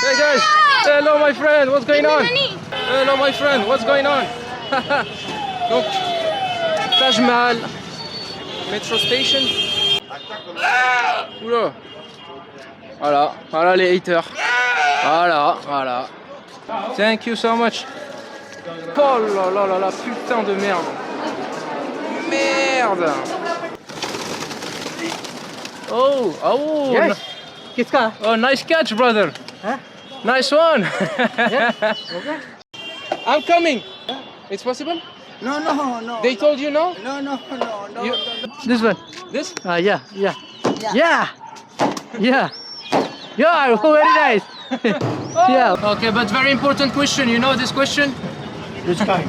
Hey guys, hello my friend, what's going on? Hello my friend, what's going on? Donc, Taj Mahal, Metro Station. Oula. Voilà, voilà les haters. Voilà, voilà. Thank you so much. Oh là là là là, putain de merde. Merde. Oh, oh. Yes. Kiska. Oh, nice catch, brother. Huh? Nice one. Yeah. Okay. I'm coming. It's possible? No, no, no. They told you no? No, no, no, no. You- This one. This? Yeah. Yeah. Yeah. Yeah. Very nice. Yeah. Okay, but very important question. You know this question? Which kind?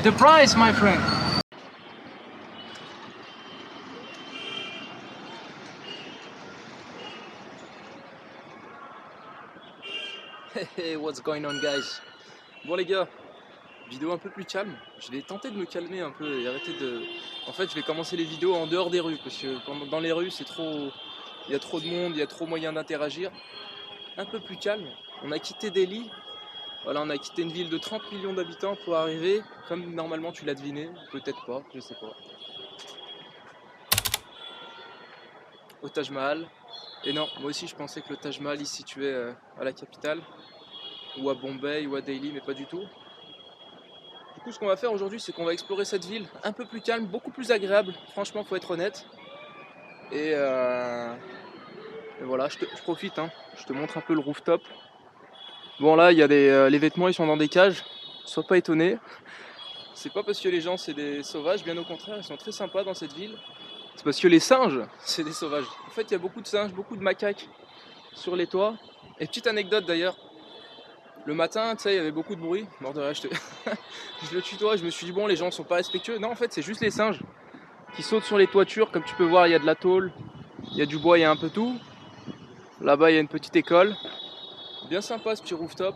The price, my friend. Hey, what's going on, guys? Bon les gars, vidéo un peu plus calme. Je vais tenter de me calmer un peu et arrêter de... En fait, je vais commencer les vidéos en dehors des rues parce que dans les rues, c'est trop... Il y a trop de monde, il y a trop moyen d'interagir. Un peu plus calme. On a quitté Delhi. Voilà, on a quitté une ville de 30 millions d'habitants pour arriver, comme normalement tu l'as deviné, peut-être pas, je sais pas, au Taj Mahal. Et non, moi aussi je pensais que le Taj Mahal il se situait à la capitale, ou à Bombay, ou à Delhi, mais pas du tout. Du coup, ce qu'on va faire aujourd'hui, c'est qu'on va explorer cette ville un peu plus calme, beaucoup plus agréable, franchement, faut être honnête. Et voilà, je profite, hein, je te montre un peu le rooftop. Bon là, il y a les vêtements, ils sont dans des cages, sois pas étonné. C'est pas parce que les gens c'est des sauvages, bien au contraire, ils sont très sympas dans cette ville. C'est parce que les singes, c'est des sauvages. En fait, il y a beaucoup de singes, beaucoup de macaques sur les toits. Et petite anecdote d'ailleurs, le matin, tu sais, il y avait beaucoup de bruit. Mort de rire, je le tutoie, je me suis dit bon, les gens sont pas respectueux. Non, en fait, c'est juste les singes qui sautent sur les toitures. Comme tu peux voir, il y a de la tôle, il y a du bois, il y a un peu tout. Là-bas, il y a une petite école. Bien sympa ce petit rooftop.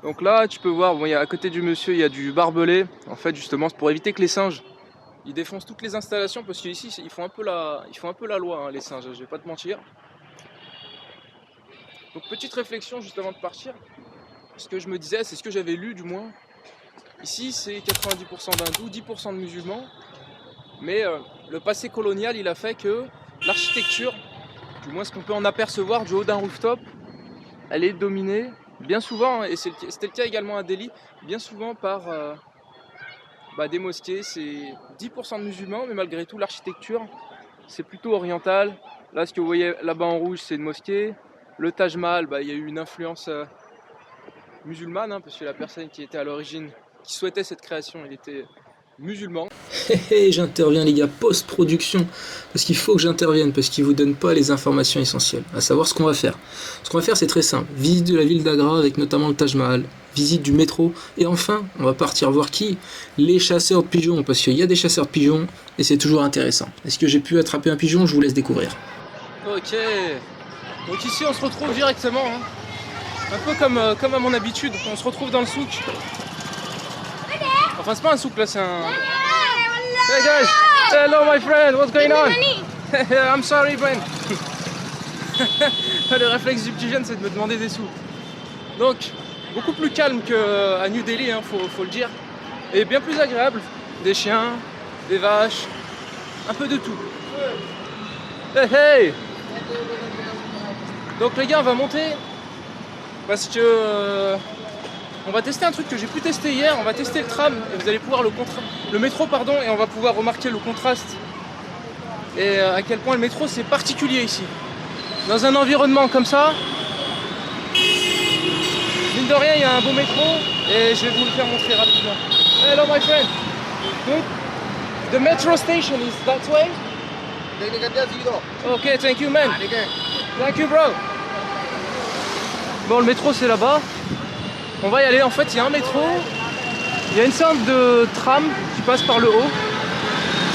Donc là tu peux voir, bon, à côté du monsieur il y a du barbelé. En fait justement c'est pour éviter que les singes ils défoncent toutes les installations, parce qu'ici ils font un peu la loi, hein, les singes, je vais pas te mentir. Donc petite réflexion juste avant de partir. Ce que je me disais, c'est ce que j'avais lu du moins. Ici c'est 90% d'hindous, 10% de musulmans. Mais le passé colonial il a fait que l'architecture, du moins ce qu'on peut en apercevoir du haut d'un rooftop, elle est dominée bien souvent, et c'était le cas également à Delhi, bien souvent par des mosquées. C'est 10% de musulmans, mais malgré tout l'architecture c'est plutôt oriental. Là ce que vous voyez là-bas en rouge c'est une mosquée. Le Taj Mahal, il y a eu une influence musulmane, hein, parce que la personne qui était à l'origine, qui souhaitait cette création, il était musulman. J'interviens les gars, post-production, parce qu'il faut que j'intervienne, parce qu'ils vous donnent pas les informations essentielles, à savoir ce qu'on va faire. Ce qu'on va faire c'est très simple, visite de la ville d'Agra avec notamment le Taj Mahal, visite du métro, et enfin on va partir voir qui? Les chasseurs de pigeons, parce qu'il y a des chasseurs de pigeons, et c'est toujours intéressant. Est-ce que j'ai pu attraper un pigeon? Je vous laisse découvrir. Ok, donc ici on se retrouve directement, hein. Un peu comme à mon habitude, on se retrouve dans le souk. Enfin c'est pas un souk là, c'est un... Hey guys, hello my friend, what's going on? I'm sorry friend. Le réflexe du petit jeune c'est de me demander des sous. Donc beaucoup plus calme qu'à New Delhi, hein, faut le dire. Et bien plus agréable, des chiens, des vaches, un peu de tout. Hey hey. Donc les gars on va monter, parce que... on va tester un truc que j'ai pu tester hier, on va tester le tram, et vous allez pouvoir le métro pardon, et on va pouvoir remarquer le contraste et à quel point le métro c'est particulier ici. Dans un environnement comme ça, mine de rien il y a un beau métro, et je vais vous le faire montrer rapidement. Hello my friend. Donc, the metro station is that way? Ok, thank you man. Thank you bro. Bon, le métro c'est là-bas. On va y aller, en fait il y a un métro, il y a une sorte de tram qui passe par le haut.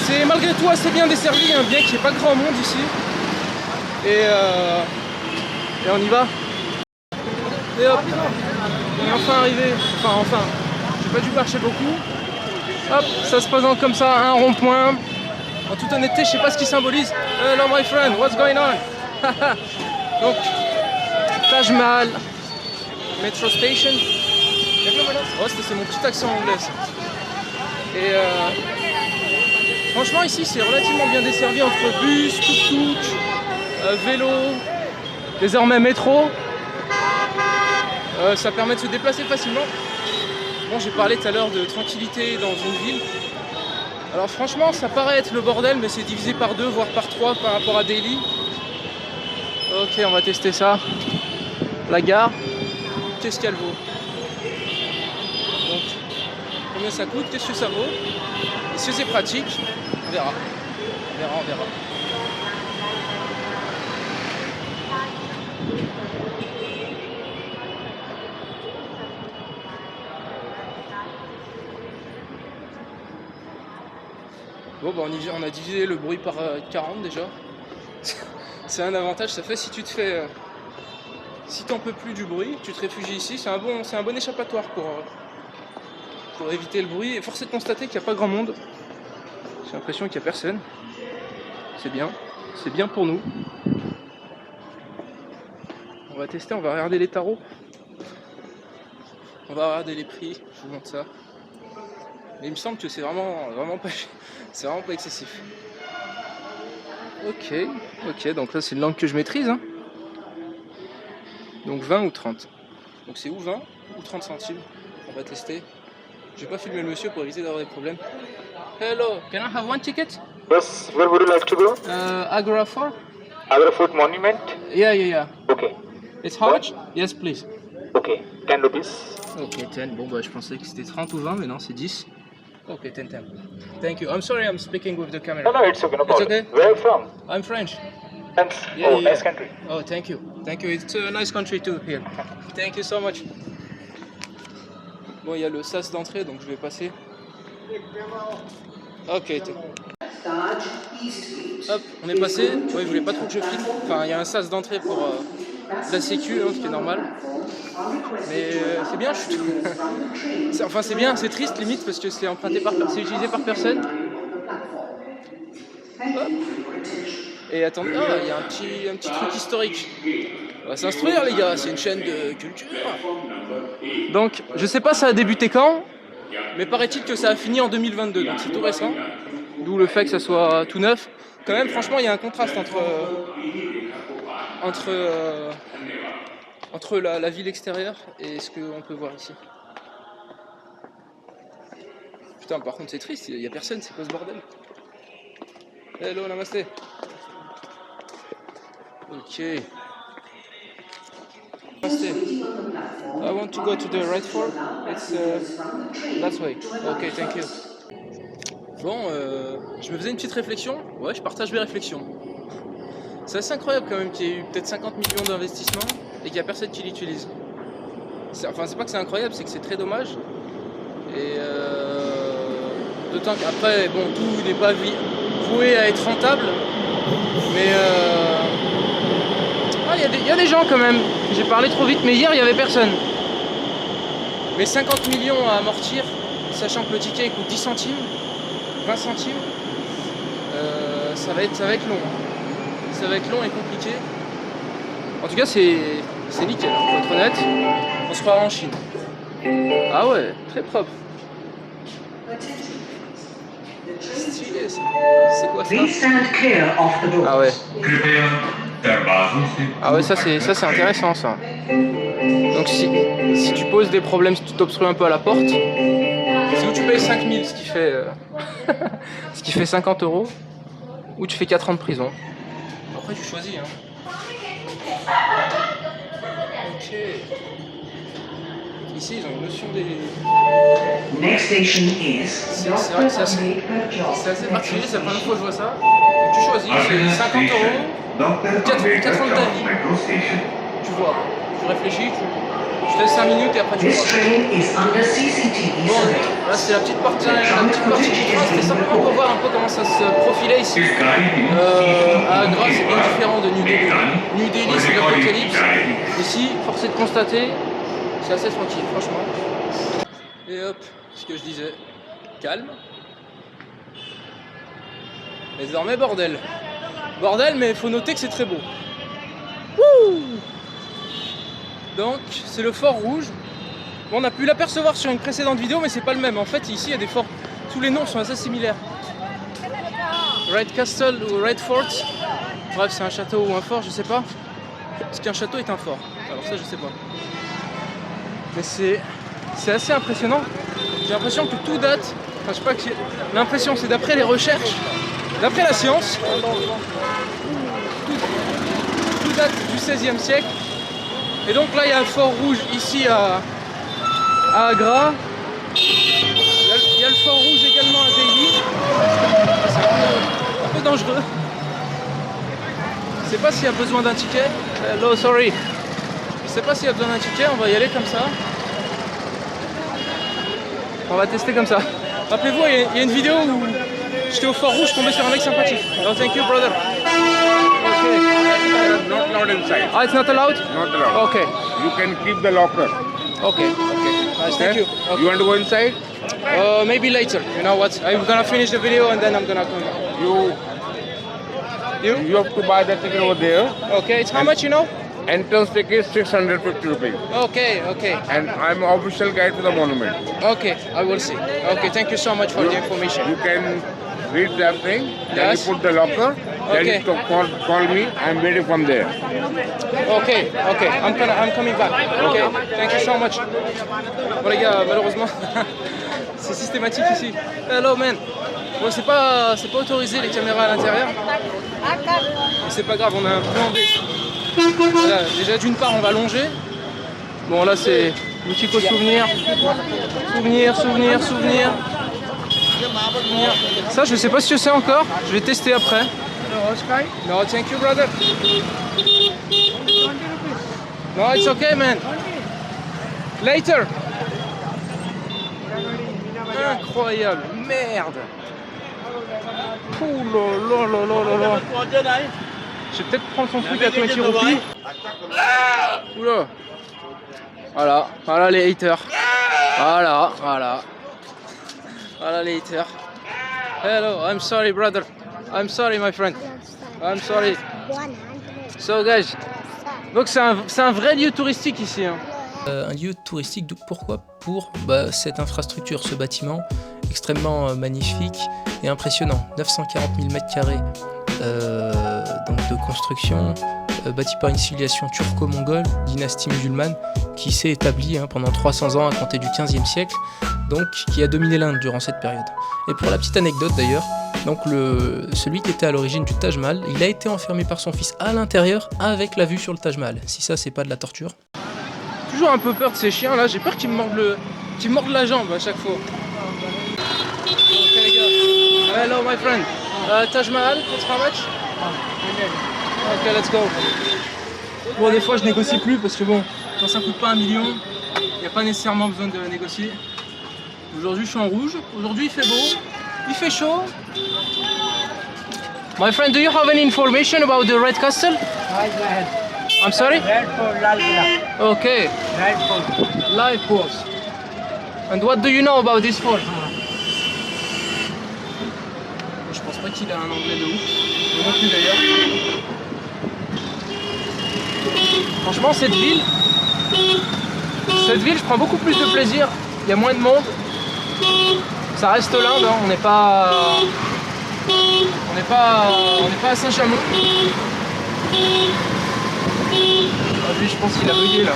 C'est malgré tout assez bien desservi, hein, bien qu'il n'y ait pas grand monde ici. Et on y va. Et hop, on est enfin arrivé, enfin, j'ai pas dû marcher beaucoup. Hop, ça se présente comme ça, un rond-point. En toute honnêteté, je sais pas ce qu'il symbolise. Hello my friend, what's going on? Donc, Taj Mahal, Metro Station. Oh, c'est mon petit accent anglais ça. Et franchement ici c'est relativement bien desservi entre bus, tuk-tuk, vélo, désormais métro. Ça permet de se déplacer facilement. Bon, j'ai parlé tout à l'heure de tranquillité dans une ville. Alors franchement ça paraît être le bordel, mais c'est divisé par 2 voire par 3 par rapport à Delhi. Ok, on va tester ça. La gare, qu'est-ce qu'elle vaut? Donc, combien ça coûte? Qu'est-ce que ça vaut? Est-ce que c'est pratique? On verra. On verra. Bon, bah on a divisé le bruit par 40 déjà. C'est un avantage, ça fait si tu te fais... si t'en peux plus du bruit, tu te réfugies ici, c'est un bon échappatoire pour éviter le bruit. Et force est de constater qu'il n'y a pas grand monde. J'ai l'impression qu'il n'y a personne. C'est bien pour nous. On va tester, on va regarder les tarots. On va regarder les prix, je vous montre ça. Mais il me semble que c'est vraiment pas excessif. Ok, donc là c'est une langue que je maîtrise. Hein. Donc 20 ou 30. Donc c'est ou 20 ou 30 centimes. On va tester. Je vais pas filmer le monsieur pour éviter d'avoir des problèmes. Hello, can I have one ticket? Yes, where would you like to go? Agra Fort? Agra Fort Monument? Yeah. Okay. It's how much? Yes, please. Okay, 10 rupees. Ok, 10. Bon, bah je pensais que c'était 30 ou 20, mais non, c'est 10. Ok, 10. Thank you. I'm sorry I'm speaking with the camera. No, it's okay, no problem. okay? Where are you from? I'm French. France. Yeah, yeah. Nice country. Oh, thank you. It's a nice country too here. Thank you so much. Bon, il y a le sas d'entrée, donc je vais passer. Ok. Hop, on est passé. Ouais, il voulait pas trop que je filme. Enfin, il y a un sas d'entrée pour la sécu, hein, ce qui est normal. Mais c'est bien, enfin c'est bien, c'est triste limite parce que c'est c'est utilisé par personne. Hop. Et attendez, il y a un petit truc historique. On va s'instruire les gars, c'est une chaîne de culture. Donc, je sais pas ça a débuté quand, mais paraît-il que ça a fini en 2022, donc c'est tout récent. D'où le fait que ça soit tout neuf. Quand même, franchement, il y a un contraste entre la ville extérieure et ce qu'on peut voir ici. Putain, par contre c'est triste, il n'y a personne, c'est quoi ce bordel? Hello, namasté. Ok. Namasté. I want to go to the right fort. It's that way. Ok, thank you. Bon, je me faisais une petite réflexion. Ouais, je partage mes réflexions. C'est assez incroyable quand même qu'il y ait eu peut-être 50 millions d'investissements et qu'il n'y a personne qui l'utilise. Enfin, c'est pas que c'est incroyable, c'est que c'est très dommage. Et d'autant qu'après, bon, tout n'est pas voué à être rentable. Mais il y a des gens quand même. J'ai parlé trop vite, mais hier il n'y avait personne. Mais 50 millions à amortir, sachant que le ticket coûte 10 centimes, 20 centimes, ça va être long. Ça va être long et compliqué. En tout cas, c'est nickel, pour être honnête. On se croira en Chine. Ah ouais, très propre. Stylé ça. C'est quoi ça? Ah ouais. Ah ouais, ça c'est intéressant ça. Donc si tu poses des problèmes, si tu t'obstrues un peu à la porte, c'est où tu payes 5000, ce qui fait 50 €, ou tu fais 4 ans de prison. Après tu choisis hein. Ok. Ici ils ont une notion des... C'est vrai que c'est assez particulier, c'est la première fois que je vois ça. Donc tu choisis, c'est 50 € ou 4 ans de ta vie. Tu vois, tu réfléchis, tu te laisses 5 minutes et après tu vois. Bon, là c'est la petite partie du train, c'était simplement pour voir un peu comment ça se profilait ici. À Agra c'est bien différent de New Delhi. New Delhi c'est l'apocalypse. Ici, force est de constater, c'est assez tranquille, franchement. Et hop, ce que je disais, calme. Mais désormais bordel. Bordel, mais il faut noter que c'est très beau. Wouh! Donc c'est le fort rouge. Bon, on a pu l'apercevoir sur une précédente vidéo, mais c'est pas le même. En fait, ici il y a des forts. Tous les noms sont assez similaires. Red Castle ou Red Fort. Bref, c'est un château ou un fort, je sais pas. Est-ce qu'un château est un fort? Alors ça, je sais pas. Mais c'est assez impressionnant. J'ai l'impression que tout date. Enfin, je sais pas que l'impression, c'est d'après les recherches, d'après la science. Tout date du XVIe siècle. Et donc là, il y a un fort rouge ici à Agra. Il y a le fort rouge également à Delhi. C'est un peu dangereux. Je sais pas s'il y a besoin d'un ticket. Hello, sorry. Je sais pas s'il y a besoin d'un ticket, on va y aller comme ça. On va tester comme ça. Rappelez-vous, il y a une vidéo où j'étais au fort rouge, je tombais sur un mec sympathique. Oh, thank you, brother. Okay. Not allowed inside. Ah, it's not allowed? Not allowed. Okay. You can keep the locker. Okay. Nice, thank you. Okay. You want to go inside? Maybe later. You know what? I'm gonna finish the video and then I'm gonna come back. You have to buy the ticket over there. Okay, it's how much, you know? Entrance ticket is 650 rupees. Okay. And I'm official guide to the monument. Okay, I will see. Okay, thank you so much for the information. You can read that thing. Then Yes. you put the locker. Okay. Then you call me. I'm waiting from there. Okay, I'm coming back. Okay, thank you so much. Bon les gars, malheureusement, c'est systématique ici. Hello man. Bon, c'est pas autorisé les caméras à l'intérieur. C'est pas grave, on a un plan B. Voilà, déjà d'une part on va longer. Bon là c'est boutique au souvenir. Souvenir. Ça je sais pas si je sais encore, je vais tester après. No, thank you brother. No, it's okay man. Later. Incroyable, merde. Ouh là. Je vais peut-être prendre son truc à 20 roupies. Oula. Voilà les haters. Voilà les haters. Hello, I'm sorry brother. I'm sorry my friend. I'm sorry. So guys, donc c'est un vrai lieu touristique ici. Hein. Un lieu touristique, pourquoi? Pour cette infrastructure, ce bâtiment extrêmement magnifique et impressionnant. 940 000 m2 donc de construction, bâti par une civilisation turco-mongole, dynastie musulmane, qui s'est établie pendant 300 ans à compter du 15e siècle, donc qui a dominé l'Inde durant cette période. Et pour la petite anecdote d'ailleurs, donc celui qui était à l'origine du Taj Mahal, il a été enfermé par son fils à l'intérieur avec la vue sur le Taj Mahal. Si ça c'est pas de la torture. Toujours un peu peur de ces chiens là, j'ai peur qu'ils me mordent la jambe à chaque fois. Ok les gars, hello my friend. Taj Mahal, it's how much? Ok, let's go. Bon, des fois je négocie plus parce que bon, quand ça coûte pas 1 million, il n'y a pas nécessairement besoin de négocier. Aujourd'hui je suis en rouge, aujourd'hui il fait beau, il fait chaud. My friend, do you have any information about the Red Castle? I'm sorry? Red Fort, Lal Killa. Okay. Red Fort. Live course. And what do you know about this fort? Je pense pas qu'il a un anglais de ouf. Moi non plus d'ailleurs. Franchement cette ville, je prends beaucoup plus de plaisir. Il y a moins de monde. Ça reste l'Inde, hein. On n'est pas à Saint-Chamond. Ah, lui je pense qu'il a bugué là.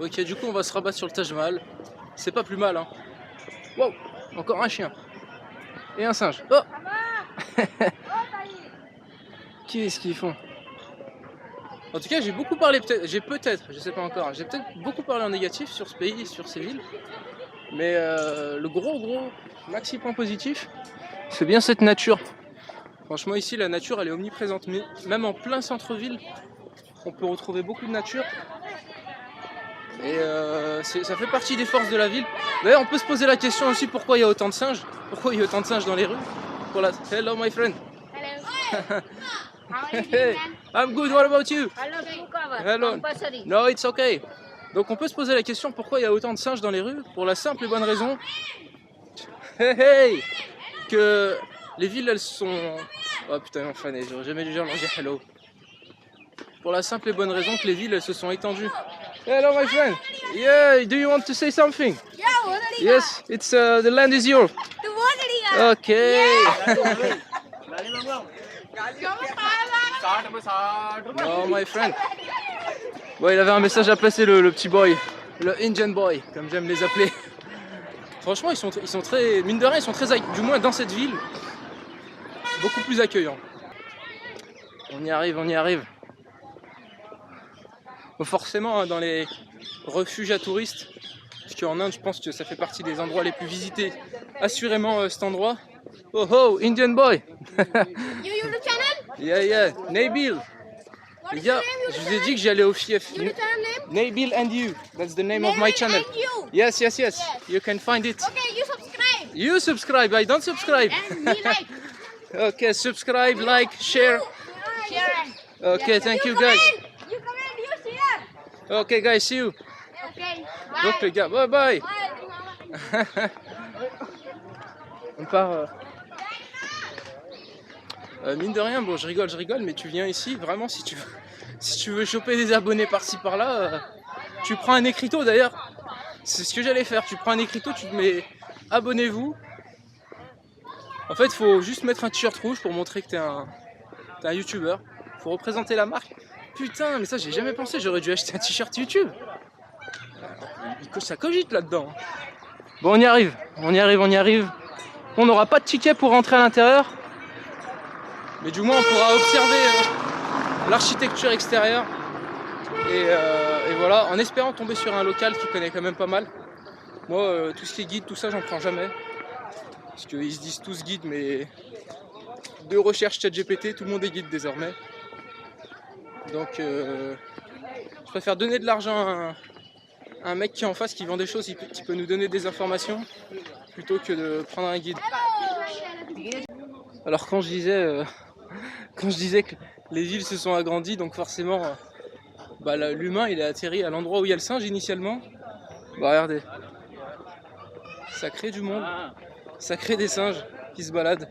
Ok, du coup on va se rabattre sur le Taj Mahal. C'est pas plus mal hein. Wow, encore un chien. Et un singe. Oh. Qu'est-ce qu'ils font? En tout cas j'ai beaucoup parlé, je sais pas encore, j'ai peut-être beaucoup parlé en négatif sur ce pays, sur ces villes. Mais le gros maxi point positif, c'est bien cette nature. Franchement ici la nature elle est omniprésente, mais même en plein centre-ville, on peut retrouver beaucoup de nature. Et ça fait partie des forces de la ville. D'ailleurs on peut se poser la question aussi pourquoi il y a autant de singes. Pourquoi il y a autant de singes dans les rues? Hello my friend. Hello. How are you Hey, doing, man? I'm good, what about you? Hello, full cover. Hello. Compulsory. No, it's okay. Donc on peut se poser la question pourquoi il y a autant de singes dans les rues, pour la simple et bonne raison que les villes elles sont... Oh putain, mon fan, j'aurais jamais dû dire manger hello. Pour la simple et bonne raison que les villes elles se sont étendues. Hello my friend. Yeah, do you want to say something? Yeah, what are you Yes, it's the land is yours. The what are you Okay. Oh my friend. Bon, il avait un message à passer le petit boy, le Indian boy, comme j'aime les appeler. Franchement, ils sont très, mine de rien, ils sont très, du moins dans cette ville, beaucoup plus accueillants. On y arrive, on y arrive. Bon, forcément, hein, dans les refuges à touristes, parce qu'en Inde, je pense que ça fait partie des endroits les plus visités. Assurément, cet endroit. Oh oh, Indian boy. You YouTube channel? Yeah, yeah, Nabil. What Les is gars, your name? je vous ai dit que j'allais au fief. YouTube channel name? Nabil and you. That's the name of my Name channel. And you. Yes, yes, yes. You can find it. Okay, you subscribe. You subscribe. I don't subscribe. And me like. Okay, subscribe, like, share. Share. Okay, thank you guys. You comment, you share. Okay, guys, see you. Okay. Donc Bye. les gars, bye bye. Bye. On part. Mine de rien, bon, je rigole, mais tu viens ici, vraiment, si tu veux choper des abonnés par-ci par-là, tu prends un écriteau d'ailleurs. C'est ce que j'allais faire. Tu prends un écriteau, tu te mets abonnez-vous. En fait, faut juste mettre un t-shirt rouge pour montrer que t'es un youtubeur. Faut représenter la marque. Putain, mais ça, j'ai jamais pensé. J'aurais dû acheter un t-shirt YouTube. Ça cogite là-dedans. Bon, on y arrive. On y arrive, on y arrive. On n'aura pas de ticket pour rentrer à l'intérieur. Mais du moins, on pourra observer l'architecture extérieure. Et voilà, en espérant tomber sur un local qui connaît quand même pas mal. Moi, tout ce qui est guide, tout ça, j'en prends jamais. Parce qu'ils se disent tous guides, mais de recherche ChatGPT, tout le monde est guide désormais. Donc, je préfère donner de l'argent à un mec qui est en face, qui vend des choses, qui peut nous donner des informations, plutôt que de prendre un guide. Alors quand je disais que les villes se sont agrandies, donc forcément, bah, l'humain il est atterri à l'endroit où il y a le singe initialement. Bah regardez, ça crée du monde, ça crée des singes qui se baladent.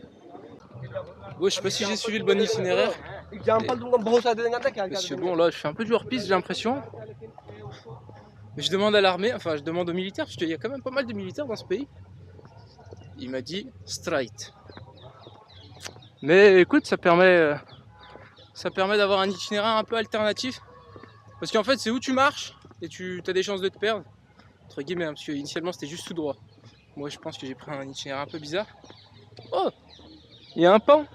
Bon, je sais pas si j'ai suivi le bon itinéraire. Parce que bon, là je fais un peu du hors-piste, j'ai l'impression. Mais je demande à l'armée, enfin je demande aux militaires, parce qu'il y a quand même pas mal de militaires dans ce pays. Il m'a dit straight. Mais écoute, ça permet d'avoir un itinéraire un peu alternatif. Parce qu'en fait, c'est où tu marches et tu as des chances de te perdre. Entre guillemets, hein, parce que initialement c'était juste tout droit. Moi je pense que j'ai pris un itinéraire un peu bizarre. Oh, il y a un pan.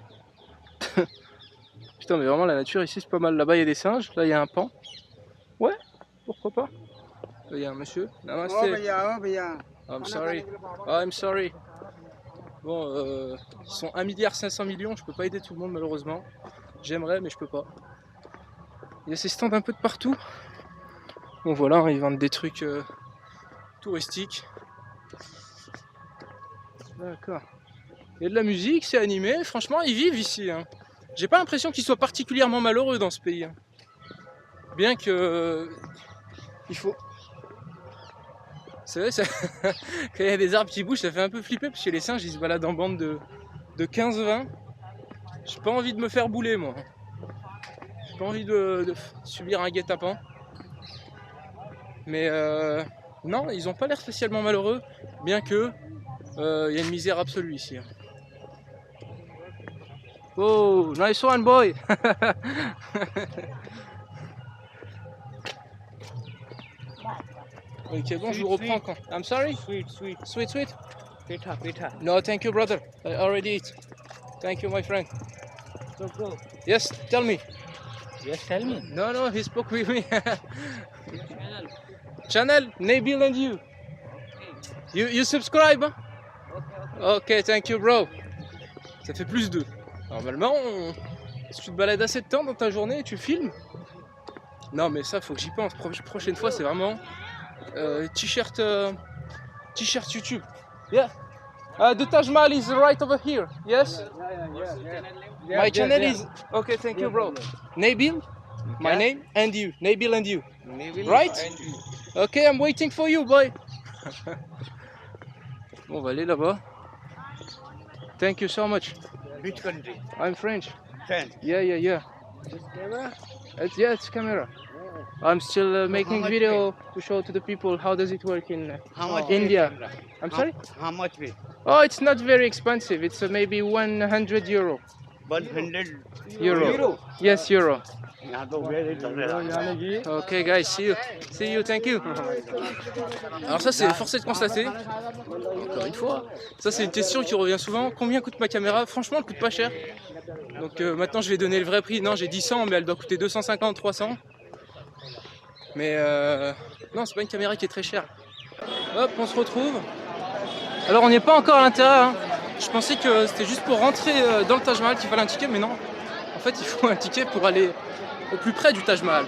Putain, mais vraiment la nature ici c'est pas mal. Là-bas il y a des singes, là il y a un pan. Ouais, pourquoi pas. Là il y a un monsieur. Namaste. I'm sorry. Oh, I'm sorry. Bon, ils sont 1,5 milliard, je peux pas aider tout le monde malheureusement. J'aimerais, mais je peux pas. Il y a ces stands un peu de partout. Bon voilà, hein, ils vendent des trucs touristiques. D'accord. Il y a de la musique, c'est animé. Franchement, ils vivent ici. Hein. J'ai pas l'impression qu'ils soient particulièrement malheureux dans ce pays. Hein. Bien que... il faut... C'est vrai, ça... quand il y a des arbres qui bougent, ça fait un peu flipper parce que les singes ils se baladent en bande de 15-20. J'ai pas envie de me faire bouler moi. J'ai pas envie de subir un guet-apens. Mais non, ils ont pas l'air spécialement malheureux, bien que il y a une misère absolue ici. Oh, nice one boy. Ok, bon, je vous reprends quand. I'm sorry? Sweet. Pita. No, thank you, brother. I already eat. Thank you, my friend. Go. Yes, tell me. Yes, tell me. No, he spoke with me. Channel, Nabil and you. You subscribe? Hein? Ok, thank you, bro. Ça fait plus 2. Normalement, si tu te balades assez de temps dans ta journée, tu filmes. Non, mais ça, faut que j'y pense. Prochaine fois, c'est vraiment t-shirt YouTube. Yeah. The Taj Mahal is right over here. Yes. My channel is. Okay, thank you, bro. Nabil, my name, and you. Nabil and you. Right? Okay, I'm waiting for you, boy. Bon, on va aller là-bas. Thank you so much. Which country? I'm French. France. Yeah. This camera? It's camera. I'm still making much video to show to the people how does it work in How much? India. Camera? I'm sorry? How much is? Oh, it's not very expensive. It's maybe 100 euro. 100 Euro. Yes, euro. यहाँ तो where it is. Ok guys, see you, thank you. Alors ça c'est forcé de constater, encore une fois, ça c'est une question qui revient souvent, combien coûte ma caméra? Franchement elle coûte pas cher. Donc maintenant je vais donner le vrai prix, non j'ai dit 100 mais elle doit coûter 250, 300. Mais non c'est pas une caméra qui est très chère. Hop on se retrouve. Alors on n'est pas encore à l'intérieur, hein. Je pensais que c'était juste pour rentrer dans le Taj Mahal qu'il fallait un ticket mais non. En fait il faut un ticket pour aller au plus près du Taj Mahal.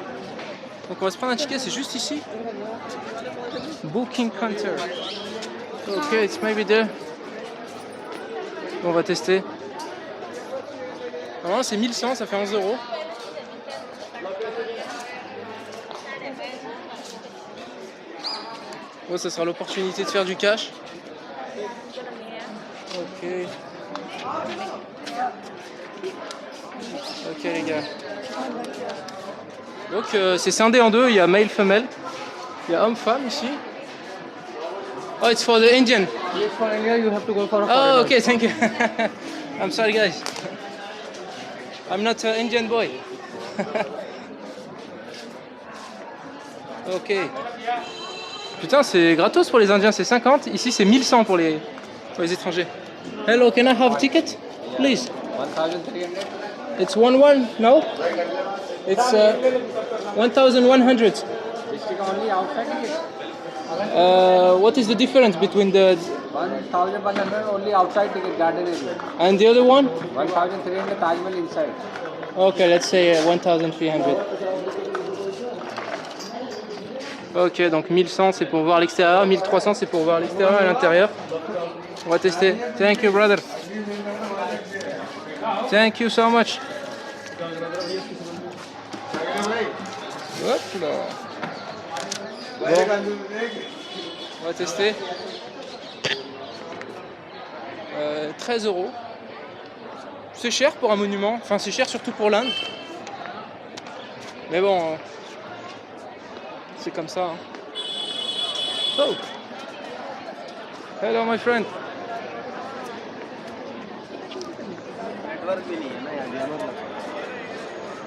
Donc on va se prendre un ticket, c'est juste ici. Booking counter. Ok, it's maybe there. On va tester. Normalement c'est 1100, ça fait 11 euros. Bon, ça sera l'opportunité de faire du cash. Ok. Ok les gars. Donc c'est scindé en deux, il y a male, femelle. Il y a homme-femme ici. Oh, it's for the Indian. Yes, for India, you have to go for a Oh, foreigner. okay, thank you. I'm sorry guys. I'm not an Indian boy. Ok. Putain, c'est gratos pour les Indiens, c'est 50. Ici, c'est 1100 pour les étrangers. Hello, can I have a ticket, please? 1,300. It's 1-1, no? It's 1,100. District only outside ticket. What is the difference between the 1,100 only outside ticket, garden area. and the other one? 1,300 Taj Mahal inside. Okay, let's say 1,300. Ok, donc 1100 c'est pour voir l'extérieur, 1300 c'est pour voir l'extérieur et l'intérieur. On va tester. Thank you, brother. Thank you so much. Hop là. Bon. On va tester. 13 euros. C'est cher pour un monument, enfin c'est cher surtout pour l'Inde. Mais bon, c'est comme ça. Hein. Oh! Hello my friend.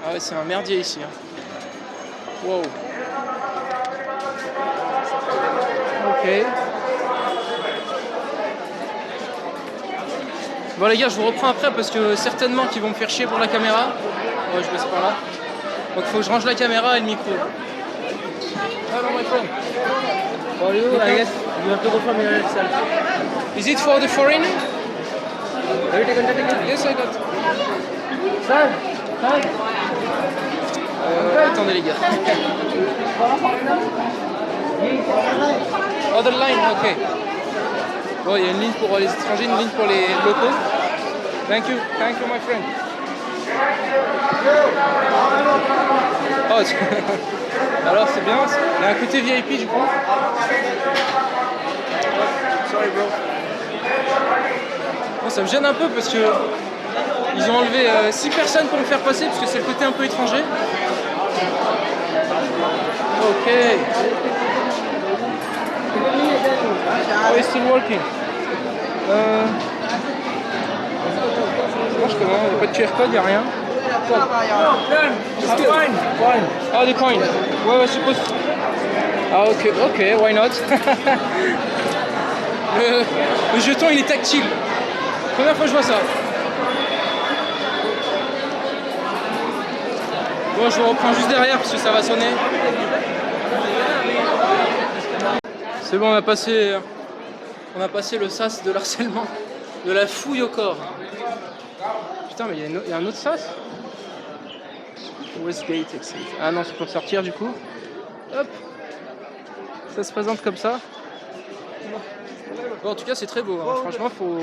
Ah ouais, c'est un merdier ici. Hein. Wow. Ok. Bon les gars, je vous reprends après parce que certainement qu'ils vont me faire chier pour la caméra. Ouais, je passe par là. Donc il faut que je range la caméra et le micro. Hello my friend. For you, I guess you have to go from here itself. Is it for the foreigner? Have you taken the ticket? Yes, I got. Sir, sir. Attendez les gars. Other line, ok. Bon, il y a une ligne pour les étrangers, une ligne pour les locaux. Thank you my friend. Oh, alors c'est bien, il y a un côté VIP du coup. Sorry bro. Bon, ça me gêne un peu parce que ils ont enlevé 6 personnes pour me faire passer parce que c'est le côté un peu étranger. Ok. Oh, it's still working. Ça marche comment? Il n'y a pas de QR code, il n'y a rien. Ah, des coins. Ouais, je suppose. Ah, ok, why not? le jeton, il est tactile. Première fois que je vois ça. Bon, je vous reprends juste derrière parce que ça va sonner. C'est bon, on a passé le sas de l'harcèlement, de la fouille au corps. Putain, mais il y a un autre sas? Westgate exit. Ah non, c'est pour sortir du coup. Hop. Ça se présente comme ça. Bon, en tout cas, c'est très beau. Hein. Franchement, faut.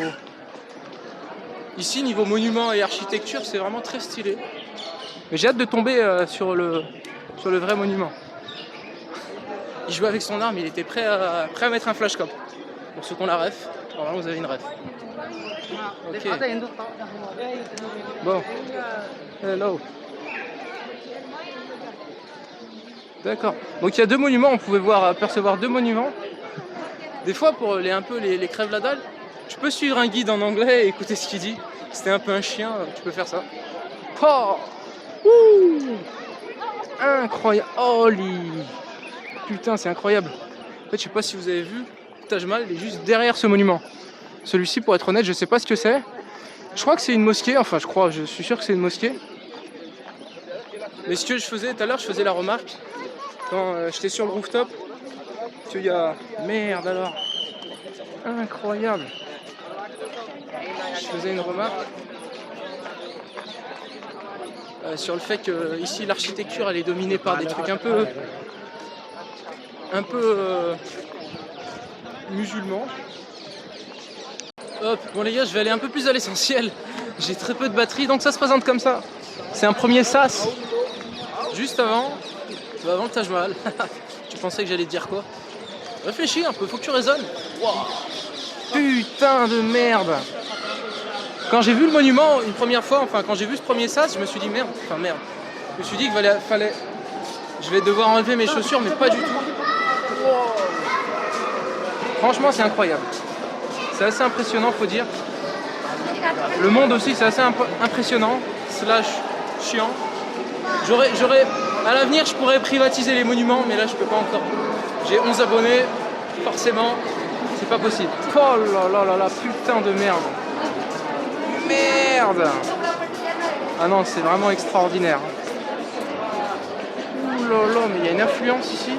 Ici, niveau monument et architecture, c'est vraiment très stylé. Mais j'ai hâte de tomber sur le vrai monument. Il jouait avec son arme, il était prêt à mettre un flashcop. Pour ceux qui ont la ref, normalement vous avez une ref. Ok. Bon. Hello. D'accord. Donc il y a 2 monuments, on pouvait apercevoir 2 monuments. Des fois, pour les crèves la dalle, tu peux suivre un guide en anglais et écouter ce qu'il dit. Si t'es un peu un chien, tu peux faire ça. Oh, ouh, incroyable. Holy. Putain, c'est incroyable. En fait, je sais pas si vous avez vu, Taj Mahal, il est juste derrière ce monument. Celui-ci, pour être honnête, je sais pas ce que c'est. Je crois que c'est une mosquée, enfin je suis sûr que c'est une mosquée. Mais ce que je faisais tout à l'heure, je faisais la remarque quand j'étais sur le rooftop. Qu'il y a... Merde alors. Incroyable. Je faisais une remarque sur le fait que ici l'architecture elle est dominée par des trucs un peu musulmans. Hop, bon les gars, je vais aller un peu plus à l'essentiel. J'ai très peu de batterie, donc ça se présente comme ça. C'est un premier sas. Juste avant le Taj Mahal. Tu pensais que j'allais te dire quoi? Réfléchis un peu, faut que tu raisonnes. Wow. Putain de merde. Quand j'ai vu le monument une première fois, enfin quand j'ai vu ce premier sas, je me suis dit merde. Je me suis dit qu'il fallait... Je vais devoir enlever mes chaussures, mais pas du tout. Wow. Franchement, c'est incroyable. C'est assez impressionnant, faut dire. Le monde aussi, c'est assez impressionnant, / chiant. À l'avenir, je pourrais privatiser les monuments, mais là, je peux pas encore. J'ai 11 abonnés, forcément, c'est pas possible. Oh là là là là, putain de merde. Merde. Ah non, c'est vraiment extraordinaire. Ouh là là, mais il y a une influence ici.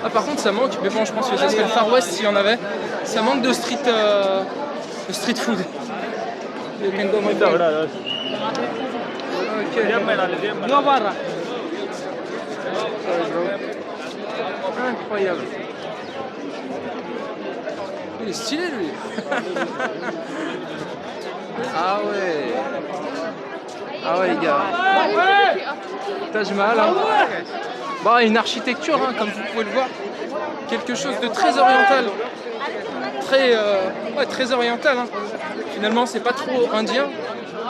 Ah par contre, ça manque, mais bon, je pense que ça serait le Far West s'il y en avait. Ça manque de street food. You can go my friend. Ok. Incroyable. Il est stylé lui. Ah ouais. Ah ouais les gars. Taj Mahal. Hein. Bon, une architecture, hein, comme vous pouvez le voir. Quelque chose de très oriental. Très oriental. Hein. Finalement, c'est pas trop indien.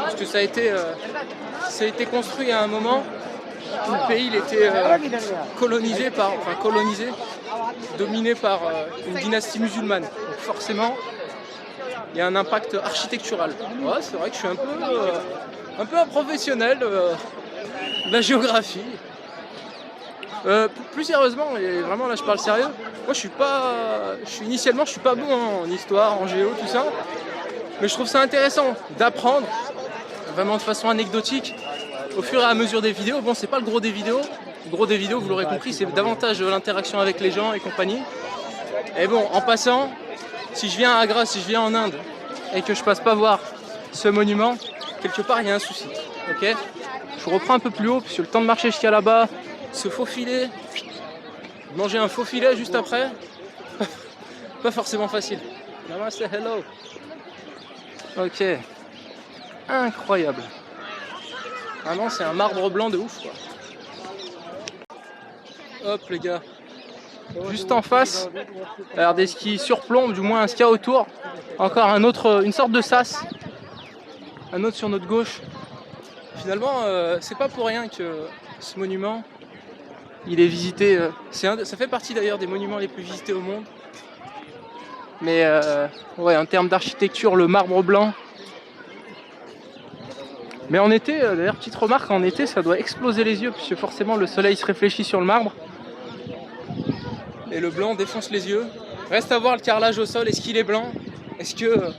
Parce que ça a été construit à un moment où le pays il était dominé par une dynastie musulmane. Donc forcément, il y a un impact architectural. Ouais, c'est vrai que je suis un peu un professionnel de la géographie. Plus sérieusement, et vraiment là je parle sérieux, moi initialement je suis pas bon en histoire, en géo, tout ça. Mais je trouve ça intéressant d'apprendre, vraiment de façon anecdotique, au fur et à mesure des vidéos. Bon, c'est pas le gros des vidéos. Le gros des vidéos, vous l'aurez compris, c'est davantage l'interaction avec les gens et compagnie. Et bon, en passant, si je viens à Agra, si je viens en Inde, et que je passe pas voir ce monument, quelque part il y a un souci. Ok ? Je vous reprends un peu plus haut, puisque le temps de marcher jusqu'à là-bas, se faufiler, manger un faux filet juste après, pas forcément facile. Namaste, hello. Ok. Incroyable. Vraiment, c'est un marbre blanc de ouf, quoi. Hop, les gars. Juste en face, regardez ce qui surplombe, du moins ce qu'il y a autour. Encore une sorte de sas. Un autre sur notre gauche. Finalement, c'est pas pour rien que ce monument, il est visité. Ça fait partie d'ailleurs des monuments les plus visités au monde. Mais ouais, en termes d'architecture, le marbre blanc. Mais en été, d'ailleurs, petite remarque, en été, ça doit exploser les yeux, puisque forcément le soleil se réfléchit sur le marbre. Et le blanc défonce les yeux. Reste à voir le carrelage au sol, est-ce qu'il est blanc? Est-ce que...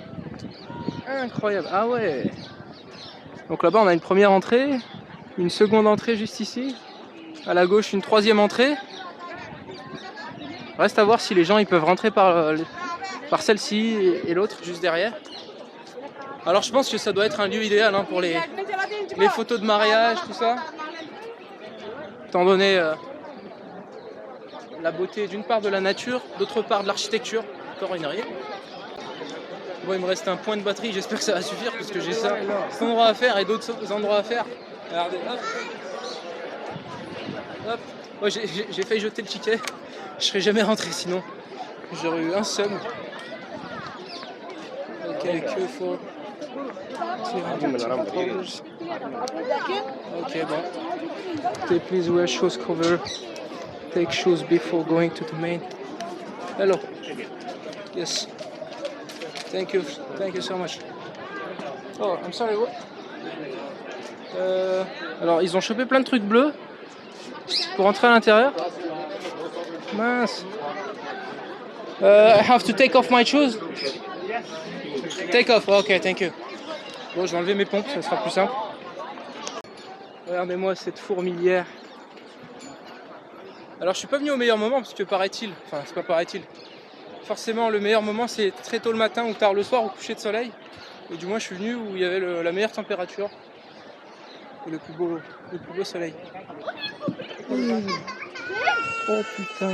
Incroyable, ah ouais. Donc là-bas, on a une première entrée, une seconde entrée juste ici. À la gauche, une troisième entrée. Reste à voir si les gens ils peuvent rentrer par celle-ci et l'autre juste derrière. Alors je pense que ça doit être un lieu idéal hein, pour les photos de mariage, tout ça. Étant donné la beauté d'une part de la nature, d'autre part de l'architecture. Encore une rire. Bon, il me reste un point de batterie, j'espère que ça va suffire parce que j'ai cet endroit à faire et d'autres endroits à faire. Regardez, hop. Hop. Ouais, j'ai failli jeter le ticket, je serais jamais rentré sinon. J'aurais eu un seum. Okay, careful. Okay, bon. Please wear shoes cover. Take shoes before going to the main. Hello. Yes. Thank you so much. Oh, I'm sorry, what? Alors, ils ont chopé plein de trucs bleus pour entrer à l'intérieur. Mince. I have to take off my shoes. Take off, ok, thank you. Bon, je vais enlever mes pompes, ça sera plus simple. Regardez-moi cette fourmilière. Alors, je suis pas venu au meilleur moment parce que paraît-il, enfin, c'est pas paraît-il. Forcément, le meilleur moment, c'est très tôt le matin ou tard le soir au coucher de soleil. Et du moins, je suis venu où il y avait la meilleure température et le plus beau soleil. Oh putain.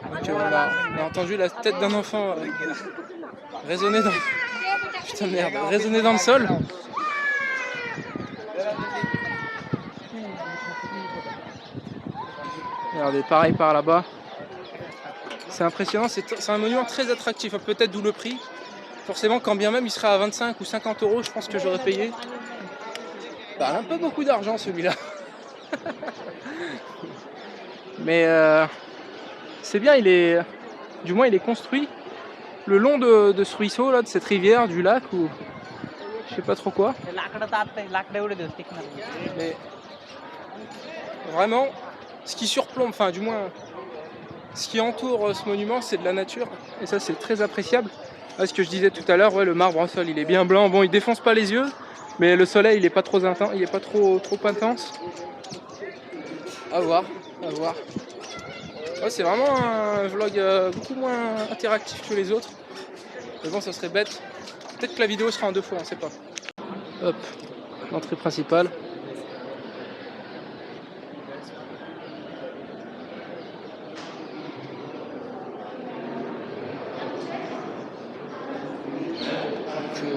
Donc, on a entendu la tête d'un enfant résonner dans... Putain merde, résonner dans le sol. Regardez, pareil par là-bas. C'est impressionnant, c'est un monument très attractif, peut-être d'où le prix. Forcément, quand bien même il serait à 25 ou 50 euros, je pense que j'aurais payé. Bah, un peu beaucoup d'argent celui-là. Mais c'est bien, du moins il est construit le long de ce ruisseau, là, de cette rivière, du lac ou je sais pas trop quoi. Mais vraiment, ce qui surplombe, enfin du moins ce qui entoure ce monument, c'est de la nature et ça c'est très appréciable. Ah, ce que je disais tout à l'heure, ouais, le marbre au sol il est bien blanc, bon il défonce pas les yeux, mais le soleil il est pas trop intense, il est pas trop intense. À voir, à voir. Ouais, c'est vraiment un vlog beaucoup moins interactif que les autres. Mais bon, ça serait bête. Peut-être que la vidéo sera en 2 fois, on sait pas. Hop, l'entrée principale. Donc,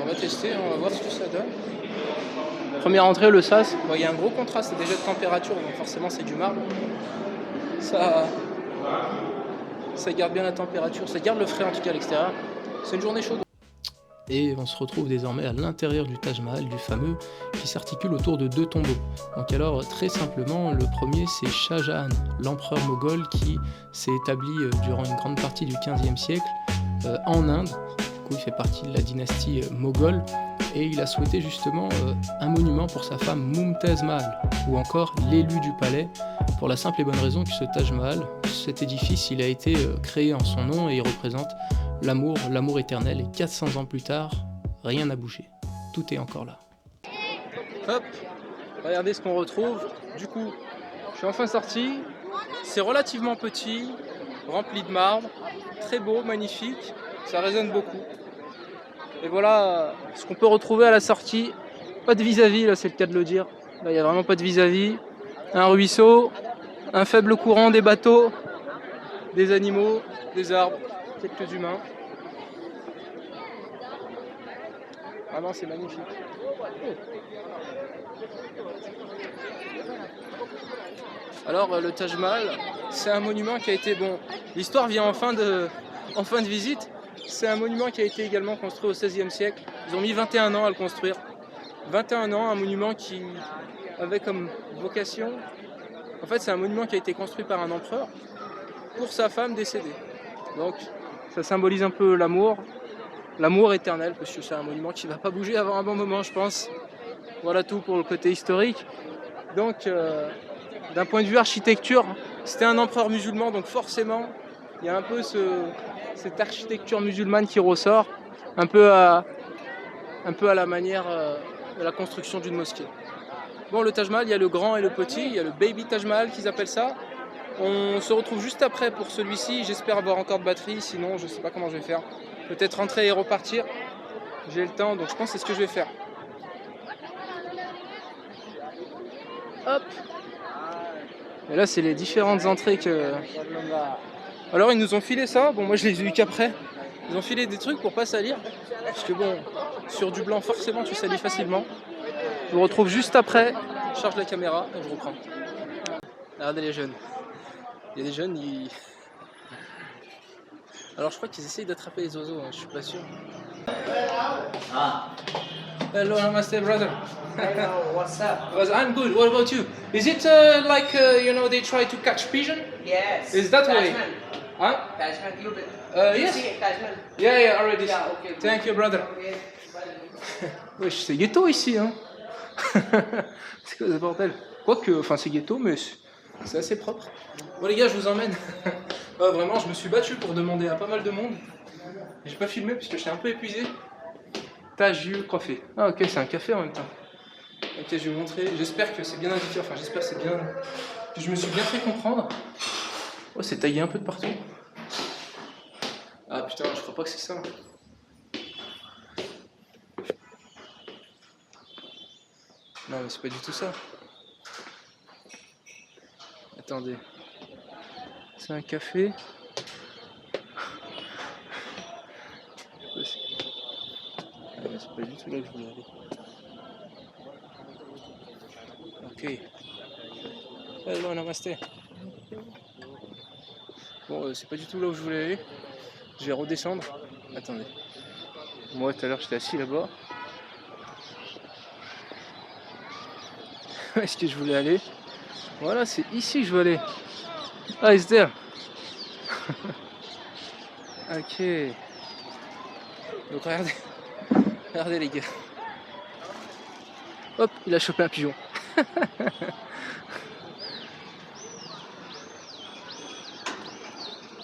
on va tester, on va voir ce que ça donne. Première entrée, le sas. Bon, il y a un gros contraste déjà de température, donc forcément c'est du marbre. Ça garde bien la température, ça garde le frais en tout cas à l'extérieur. C'est une journée chaude. Et on se retrouve désormais à l'intérieur du Taj Mahal, du fameux, qui s'articule autour de 2 tombeaux. Donc alors très simplement, le premier c'est Shah Jahan, l'empereur moghol qui s'est établi durant une grande partie du XVe siècle en Inde. Du coup il fait partie de la dynastie moghole. Et il a souhaité justement un monument pour sa femme Mumtaz Mahal, ou encore l'élu du palais, pour la simple et bonne raison que ce Taj Mahal, cet édifice, il a été créé en son nom et il représente l'amour éternel. Et 400 ans plus tard, rien n'a bougé. Tout est encore là. Hop, regardez ce qu'on retrouve. Du coup, je suis enfin sorti. C'est relativement petit, rempli de marbre, très beau, magnifique. Ça résonne beaucoup. Et voilà ce qu'on peut retrouver à la sortie. Pas de vis-à-vis, là c'est le cas de le dire. Là il n'y a vraiment pas de vis-à-vis. Un ruisseau, un faible courant, des bateaux, des animaux, des arbres, quelques humains. Vraiment c'est magnifique. Alors le Taj Mahal, c'est un monument qui a été bon. L'histoire vient en fin de visite. C'est un monument qui a été également construit au XVIe siècle. Ils ont mis 21 ans à le construire. 21 ans, un monument qui avait comme vocation... En fait, c'est un monument qui a été construit par un empereur pour sa femme décédée. Donc, ça symbolise un peu l'amour éternel, parce que c'est un monument qui ne va pas bouger avant un bon moment, je pense. Voilà tout pour le côté historique. Donc, d'un point de vue architecture, c'était un empereur musulman, donc forcément, il y a un peu cette architecture musulmane qui ressort, un peu à la manière de la construction d'une mosquée. Bon, le Taj Mahal, il y a le grand et le petit, il y a le Baby Taj Mahal qu'ils appellent ça. On se retrouve juste après pour celui-ci, j'espère avoir encore de batterie, sinon je ne sais pas comment je vais faire. Peut-être rentrer et repartir, j'ai le temps, donc je pense que c'est ce que je vais faire. Hop. Et là, c'est les différentes entrées que... Alors, ils nous ont filé ça, bon moi je les ai eu qu'après. Ils ont filé des trucs pour pas salir, parce que bon, sur du blanc, forcément tu salis facilement. Je vous retrouve juste après, je charge la caméra et je reprends. Regardez les jeunes. Il y a des jeunes, Alors je crois qu'ils essayent d'attraper les oiseaux, hein, je suis pas sûr. Hello, namaste, brother. Hello, what's up? I'm good. What about you? Is it like you know they try to catch pigeon? Yes. Is that way? Tajman. Huh? Tajman, you been. Yes. See it, Tajman. Yeah, already. Yeah, okay. Thank you, brother. Okay. Wesh, c'est ghetto ici, hein. C'est quoi ce bordel? Quoique, enfin c'est ghetto, mais c'est assez propre. Bon les gars, je vous emmène. Vraiment, je me suis battu pour demander à pas mal de monde. J'ai pas filmé parce que j'étais un peu épuisé. Tajul coiffé. Ah ok, c'est un café en même temps. Ok, je vais vous montrer. J'espère que c'est bien indiqué. Enfin, j'espère que c'est bien. Que je me suis bien fait comprendre. Oh, c'est taillé un peu de partout. Ah putain, je crois pas que c'est ça. Non, mais c'est pas du tout ça. Attendez. C'est un café. C'est pas du tout là que je voulais aller. Ok. Hello, namaste. Bon, c'est pas du tout là où je voulais aller. Je vais redescendre. Attendez. Moi, tout à l'heure, j'étais assis là-bas. Où est-ce que je voulais aller? Voilà, c'est ici que je veux aller. Ah, it's there. Ok. Donc regardez. Regardez les gars. Hop, il a chopé un pigeon.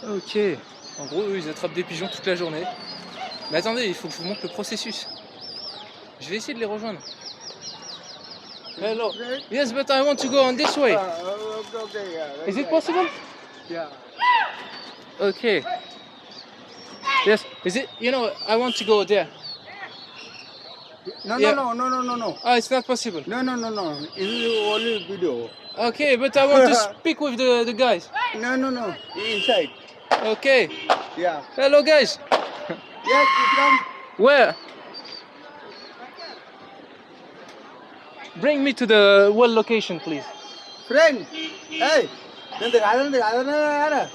Ok. En gros, eux, ils attrapent des pigeons toute la journée. Mais attendez, il faut que je vous montre le processus. Je vais essayer de les rejoindre. Hello. Yes, but I want to go on this way. Okay, yeah. Is it possible? Yeah. Okay. Yes. Is it? You know, I want to go there. No, Yeah. no. Oh, it's not possible. No. It is only video. Okay, but I want to speak with the guys. No. Inside. Okay. Yeah. Hello, guys. Yeah, you come. Where? Bring me to the well location, please. Friend. Hey. दिखा देना यार.